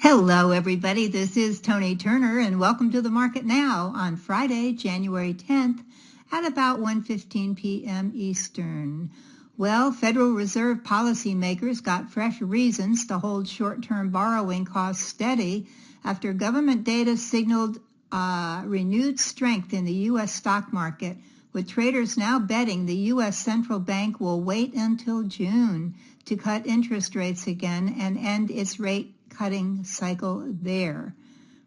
Hello, everybody. This is Toni Turner, and welcome to the Market Now on Friday, January 10th at about 1:15 p.m. Eastern. Well, Federal Reserve policymakers got fresh reasons to hold short-term borrowing costs steady after government data signaled renewed strength in the U.S. stock market, with traders now betting the U.S. central bank will wait until June to cut interest rates again and end its rate-cutting cycle there.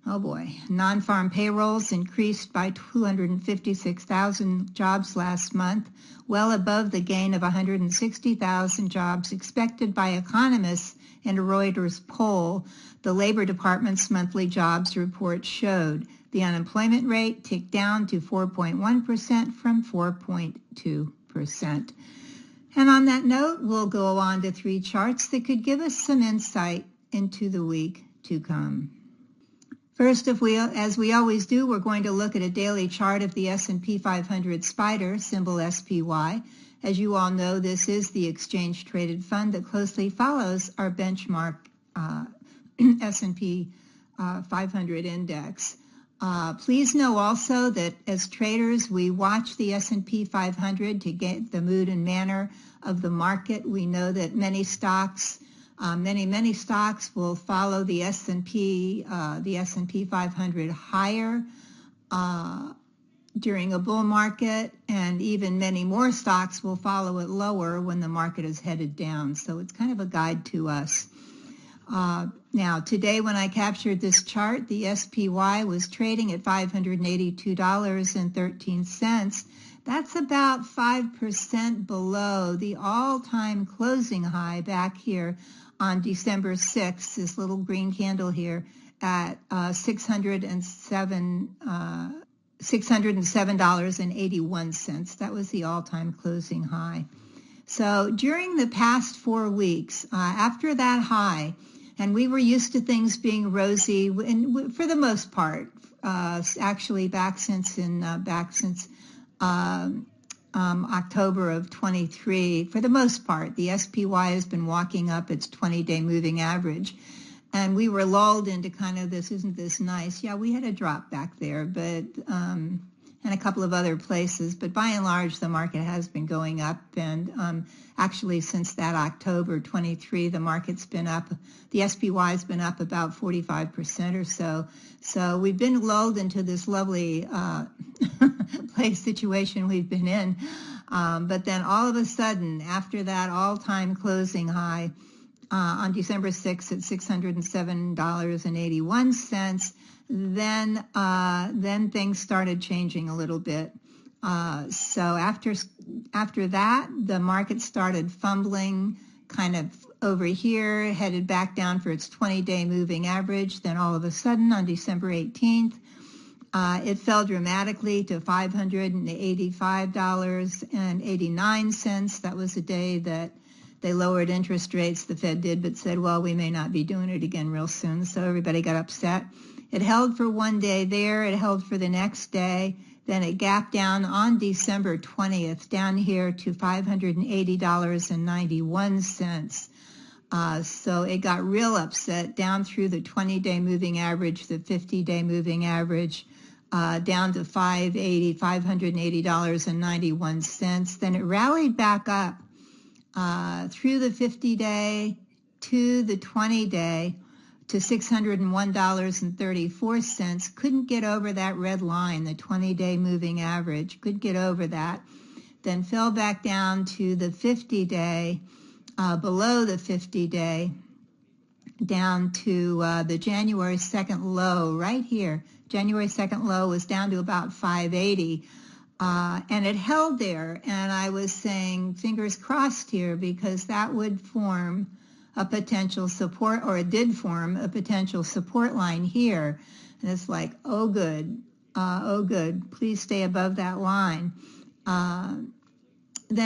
Oh boy. Non-farm payrolls increased by 256,000 jobs last month, well above the gain of 160,000 jobs expected by economists in a Reuters poll, the Labor Department's monthly jobs report showed. The unemployment rate ticked down to 4.1% from 4.2%. And on that note, we'll go on to three charts that could give us some insight into the week to come. First, as we always do, we're going to look at a daily chart of the S&P 500 SPDR, symbol SPY. As you all know, this is the exchange-traded fund that closely follows our benchmark S&P 500 index. Please know also that as traders, we watch the S&P 500 to get the mood and manner of the market. We know that many stocks will follow the S&P 500 higher during a bull market, and even many more stocks will follow it lower when the market is headed down. So it's kind of a guide to us. Now, today when I captured this chart, the SPY was trading at $582.13. That's about 5% below the all-time closing high back here on December 6th, this little green candle here at $607.81. That was the all-time closing high. So during the past 4 weeks, after that high, and we were used to things being rosy, and for the most part, actually back since October of 23, for the most part, the SPY has been walking up its 20-day moving average. And we were lulled into kind of this, isn't this nice? Yeah, we had a drop back there, but and a couple of other places. But by and large, the market has been going up. And actually, since that October 23, the market's been up. The SPY has been up about 45% or so. So we've been lulled into this lovely place situation we've been in. But then all of a sudden, after that all-time closing high on December 6th at $607.81, then things started changing a little bit. So after that, the market started fumbling kind of over here, headed back down for its 20-day moving average. Then all of a sudden on December 18th, it fell dramatically to $585.89. That was the day that they lowered interest rates, the Fed did, but said, well, we may not be doing it again real soon. So everybody got upset. It held for one day there. It held for the next day. Then it gapped down on December 20th, down here to $580.91. So it got real upset down through the 20-day moving average, the 50-day moving average, down to $580.91. Then it rallied back up through the 50-day to the 20-day to $601.34. Couldn't get over that red line, the 20-day moving average. Could get over that. Then fell back down to the 50-day, below the 50-day, down to the January 2nd low right here. January 2nd low was down to about 580. And it held there. And I was saying fingers crossed here, because that would form a potential support, or it did form a potential support line here. And it's like, oh good, please stay above that line. Then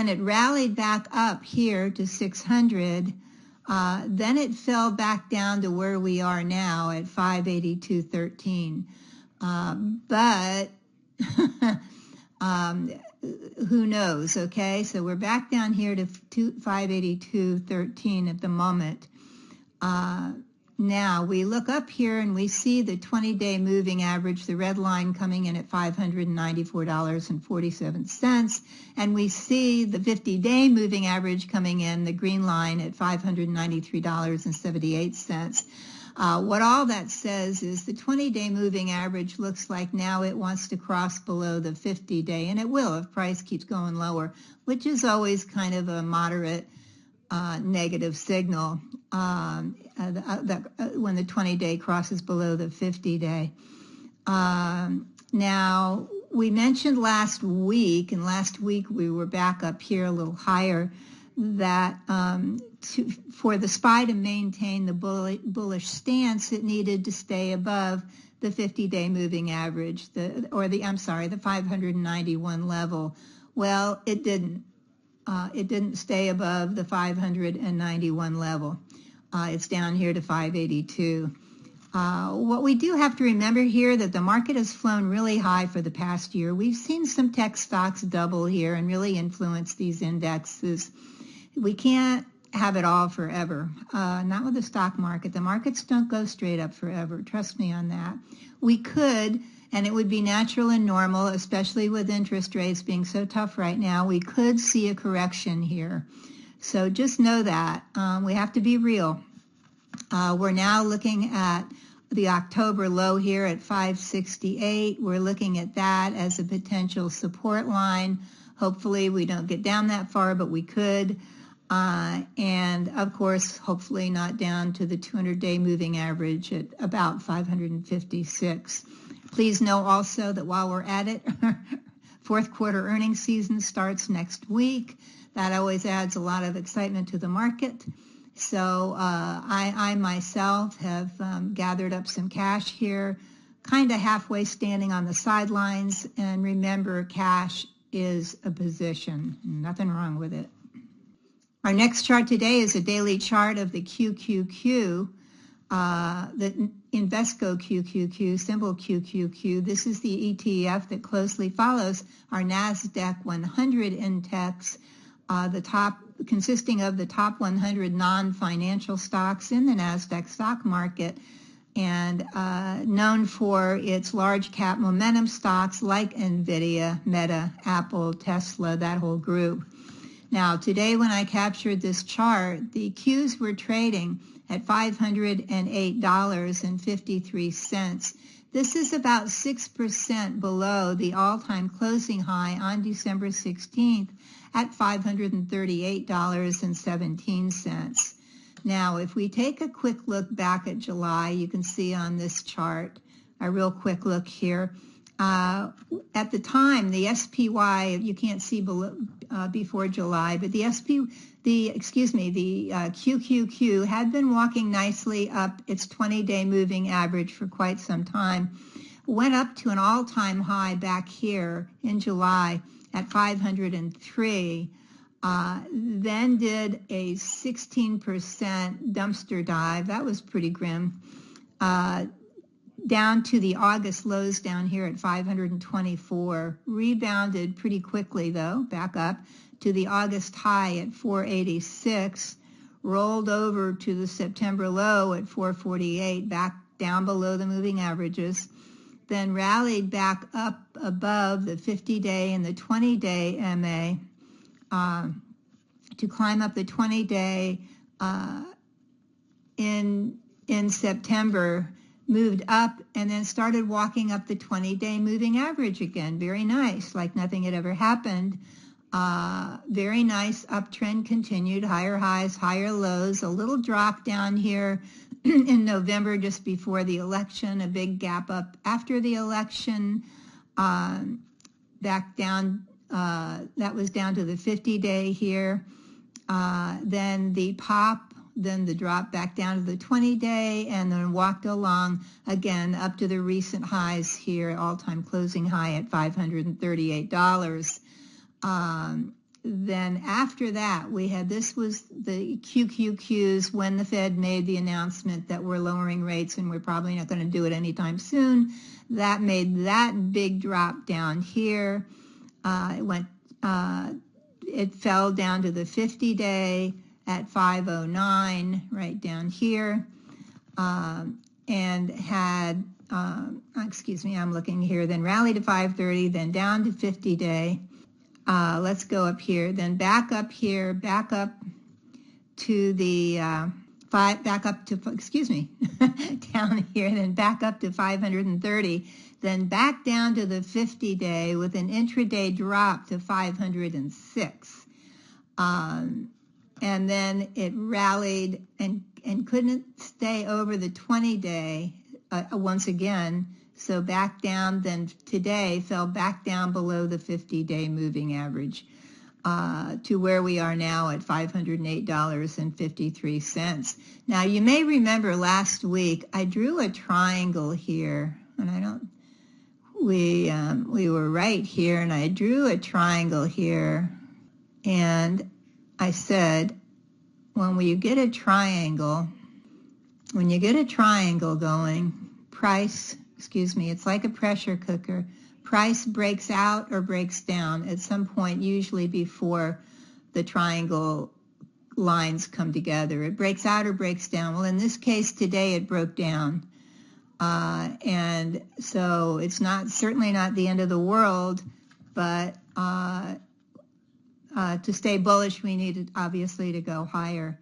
it rallied back up here to 600. Then it fell back down to where we are now at 582.13. But who knows, okay? So we're back down here to 582.13 at the moment. Now we look up here and we see the 20-day moving average, the red line coming in at $594.47, and we see the 50-day moving average coming in, the green line, at $593.78. What all that says is the 20-day moving average looks like now it wants to cross below the 50-day, and it will if price keeps going lower, which is always kind of a moderate negative signal when the 20-day crosses below the 50-day. Now, we mentioned last week, and last week we were back up here a little higher, that for the SPY to maintain the bullish stance, it needed to stay above the 50-day moving average, the 591 level. Well, it didn't. It didn't stay above the 591 level. It's down here to 582. What we do have to remember here that the market has flown really high for the past year. We've seen some tech stocks double here and really influence these indexes. We can't have it all forever, not with the stock market. The markets don't go straight up forever. Trust me on that. We could, and it would be natural and normal, especially with interest rates being so tough right now, we could see a correction here. So just know that. We have to be real. We're now looking at the October low here at 568. We're looking at that as a potential support line. Hopefully we don't get down that far, but we could. And of course, hopefully not down to the 200-day moving average at about 556. Please know also that while we're at it, fourth quarter earnings season starts next week. That always adds a lot of excitement to the market. So I myself have gathered up some cash here, kind of halfway standing on the sidelines. And remember, cash is a position. Nothing wrong with it. Our next chart today is a daily chart of the QQQ, the Invesco QQQ, symbol QQQ. This is the ETF that closely follows our NASDAQ 100 index, consisting of the top 100 non-financial stocks in the NASDAQ stock market, and known for its large cap momentum stocks like NVIDIA, Meta, Apple, Tesla, that whole group. Now, today when I captured this chart, the Qs were trading at $508.53. This is about 6% below the all-time closing high on December 16th at $538.17. Now, if we take a quick look back at July, you can see on this chart, a real quick look here. At the time, the SPY, you can't see before July, but the QQQ had been walking nicely up its 20-day moving average for quite some time. Went up to an all-time high back here in July at 503. Then did a 16% dumpster dive. That was pretty grim. Down to the August lows down here at 524. Rebounded pretty quickly, though, back up to the August high at 486. Rolled over to the September low at 448, back down below the moving averages. Then rallied back up above the 50-day and the 20-day MA to climb up the 20-day in September. Moved up and then started walking up the 20-day moving average again. Very nice, like nothing had ever happened. Very nice uptrend continued, higher highs, higher lows, a little drop down here in November just before the election, a big gap up after the election, back down, that was down to the 50-day here. Then the pop, then the drop back down to the 20-day, and then walked along again up to the recent highs here, all-time closing high at $538. Then after that, we had, this was the QQQs when the Fed made the announcement that we're lowering rates and we're probably not going to do it anytime soon. That made that big drop down here. It fell down to the 50-day at 509, right down here. and had, excuse me, I'm looking here, then rallied to 530, then down to 50-day. Let's go up here, then back up here, back up to the down here, then back up to 530, then back down to the 50-day with an intraday drop to 506. And then it rallied and couldn't stay over the 20-day once again, so back down, then today fell back down below the 50-day moving average to where we are now at $508.53. Now, you may remember last week I drew a triangle here, and we were right here, and I drew a triangle here, and I said, when you get a triangle going, price, it's like a pressure cooker. Price breaks out or breaks down at some point, usually before the triangle lines come together. It breaks out or breaks down. Well, in this case today, it broke down. And so it's certainly not the end of the world, but to stay bullish, we needed obviously to go higher.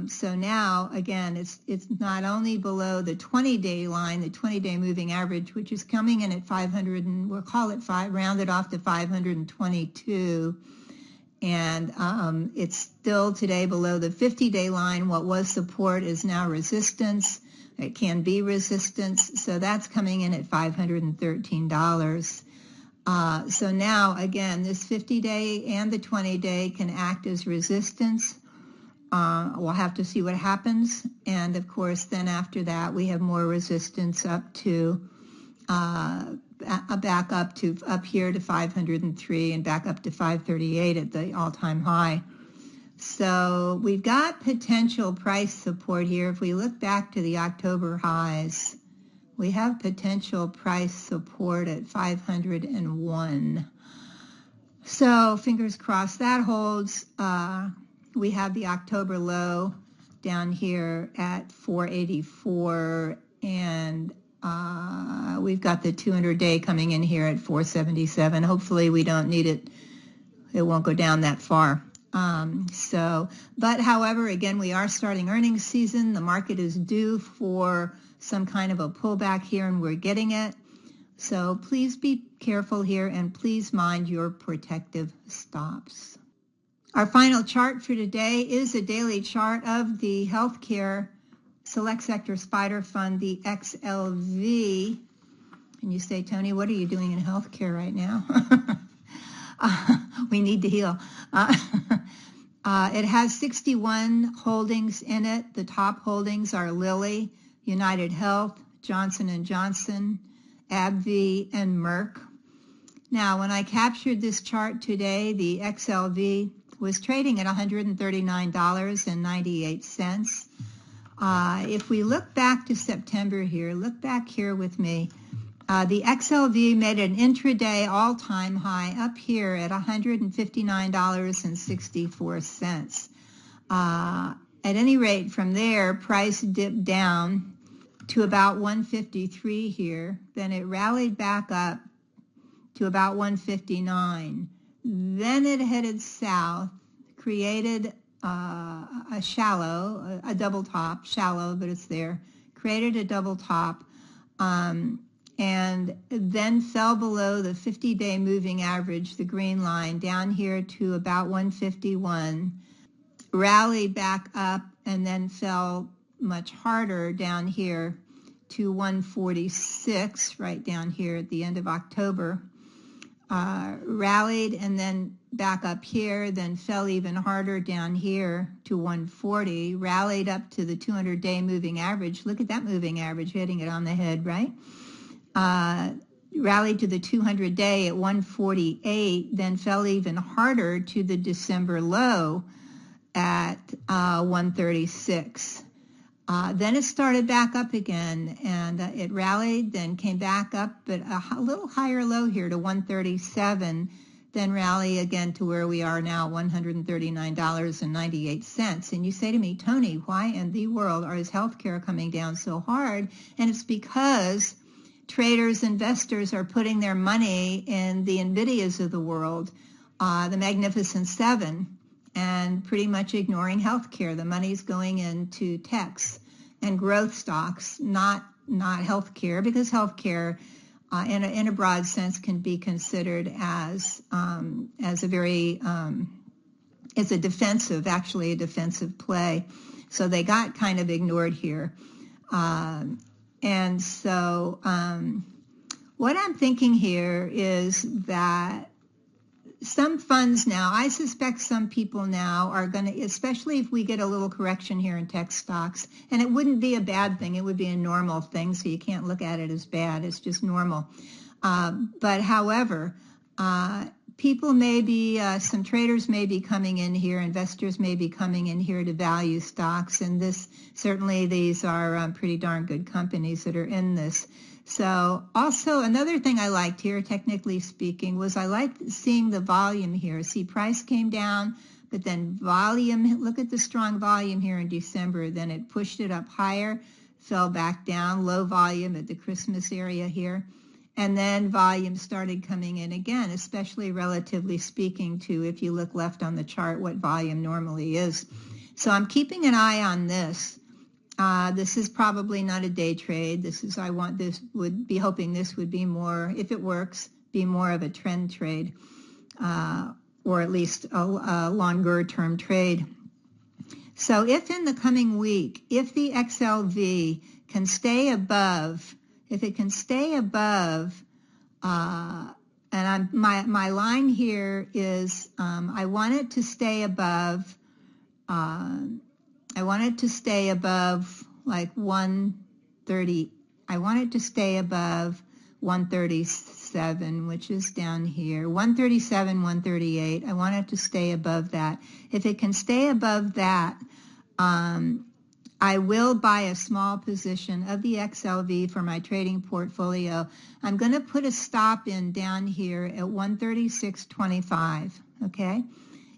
So now, again, it's not only below the 20-day line, the 20-day moving average, which is coming in at 500, and we'll call it rounded off to 522. And it's still today below the 50-day line. What was support is now resistance. It can be resistance. So that's coming in at $513. So now, again, this 50-day and the 20-day can act as resistance. We'll have to see what happens. And of course, then after that, we have more resistance up to, back up here to 503 and back up to 538 at the all-time high. So we've got potential price support here. If we look back to the October highs, we have potential price support at 501. So fingers crossed that holds. We have the October low down here at 484, and we've got the 200-day coming in here at 477. Hopefully we don't need it. It won't go down that far. But however, again, we are starting earnings season. The market is due for some kind of a pullback here, and we're getting it. So please be careful here, and please mind your protective stops. Our final chart for today is a daily chart of the healthcare select sector spider fund, the XLV. And you say, Toni, what are you doing in healthcare right now? We need to heal. It has 61 holdings in it. The top holdings are Lilly, United Health, Johnson & Johnson, AbbVie, and Merck. Now, when I captured this chart today, the XLV was trading at $139.98. If we look back to September here, look back here with me, the XLV made an intraday all-time high up here at $159.64. At any rate, from there, price dipped down to about 153 here. Then it rallied back up to about 159. Then it headed south, created a double top, shallow, but it's there, created a double top, and then fell below the 50-day moving average, the green line, down here to about 151, rallied back up, and then fell much harder down here to 146, right down here at the end of October. Rallied and then back up here, then fell even harder down here to 140, rallied up to the 200-day moving average. Look at that moving average, hitting it on the head, right? Rallied to the 200-day at 148, then fell even harder to the December low at 136. Then it started back up again, and it rallied, then came back up at a little higher low here to 137, then rally again to where we are now, $139.98. And you say to me, Toni, why in the world is healthcare coming down so hard? And it's because traders, investors are putting their money in the NVIDIAs of the world, the Magnificent Seven, and pretty much ignoring healthcare. The money's going into techs and growth stocks, not healthcare, because healthcare, in a broad sense, can be considered as a very it's a defensive play. So they got kind of ignored here. And so what I'm thinking here is that some funds now, I suspect some people now are going to, especially if we get a little correction here in tech stocks, and it wouldn't be a bad thing, it would be a normal thing, so you can't look at it as bad, it's just normal. But however, people may be, some traders may be coming in here, investors may be coming in here to value stocks, and certainly these are pretty darn good companies that are in this. So also another thing I liked here, technically speaking, was I liked seeing the volume here. See, price came down, but then volume, look at the strong volume here in December. Then it pushed it up higher, fell back down, low volume at the Christmas area here. And then volume started coming in again, especially relatively speaking to, if you look left on the chart, what volume normally is. So I'm keeping an eye on this. This is probably not a day trade. Would be hoping this would be more, if it works, be more of a trend trade, or at least a longer term trade. So if in the coming week, if the XLV can stay above, and my line here is, I want it to stay above, like 130. I want it to stay above 137, which is down here. 137, 138. I want it to stay above that. If it can stay above that, I will buy a small position of the XLV for my trading portfolio. I'm going to put a stop in down here at 136.25, okay?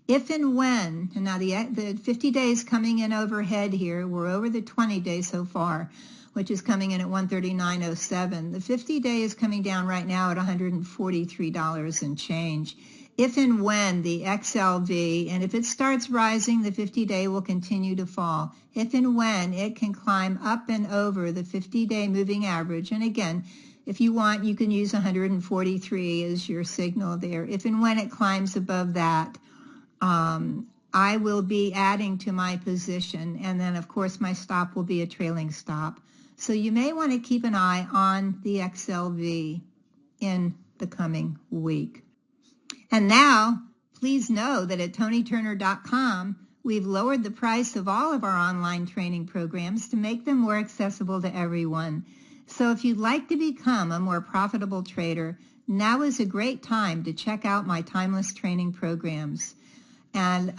If and when, and now the 50 days coming in overhead here, we're over the 20 days so far, which is coming in at 139.07. The 50 day is coming down right now at $143 and change. If and when the XLV, and if it starts rising, the 50 day will continue to fall. If and when it can climb up and over the 50 day moving average, and again, if you want, you can use 143 as your signal there. If and when it climbs above that, I will be adding to my position, and then of course my stop will be a trailing stop. So you may want to keep an eye on the XLV in the coming week. And now, please know that at ToniTurner.com, we've lowered the price of all of our online training programs to make them more accessible to everyone. So if you'd like to become a more profitable trader, now is a great time to check out my timeless training programs. And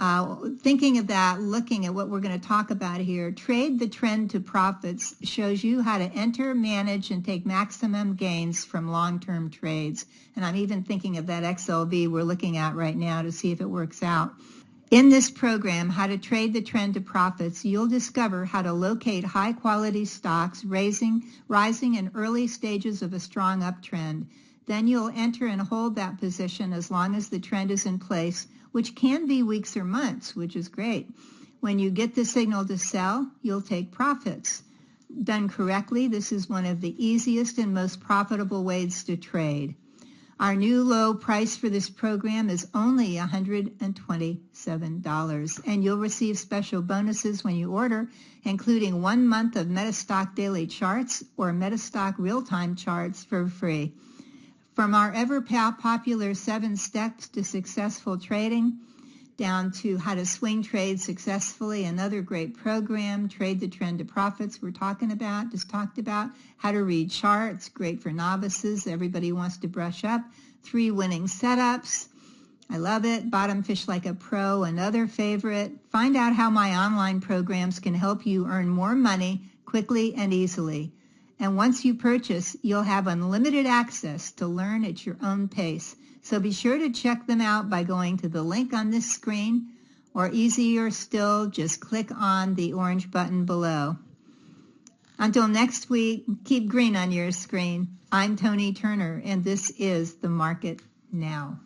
thinking of that, looking at what we're going to talk about here, Trade the Trend to Profits shows you how to enter, manage, and take maximum gains from long-term trades. And I'm even thinking of that XLV we're looking at right now to see if it works out. In this program, How to Trade the Trend to Profits, you'll discover how to locate high-quality stocks rising in early stages of a strong uptrend. Then you'll enter and hold that position as long as the trend is in place, which can be weeks or months, which is great. When you get the signal to sell, you'll take profits. Done correctly, this is one of the easiest and most profitable ways to trade. Our new low price for this program is only $127, and you'll receive special bonuses when you order, including 1 month of Metastock daily charts or Metastock real-time charts for free. From our ever-popular 7 steps to successful trading, down to how to swing trade successfully, another great program, Trade the Trend to Profits just talked about, how to read charts, great for novices, everybody wants to brush up, 3 winning setups, I love it, Bottom Fish Like a Pro, another favorite. Find out how my online programs can help you earn more money quickly and easily. And once you purchase, you'll have unlimited access to learn at your own pace. So be sure to check them out by going to the link on this screen, or easier still, just click on the orange button below. Until next week, keep green on your screen. I'm Toni Turner, and this is The Market Now.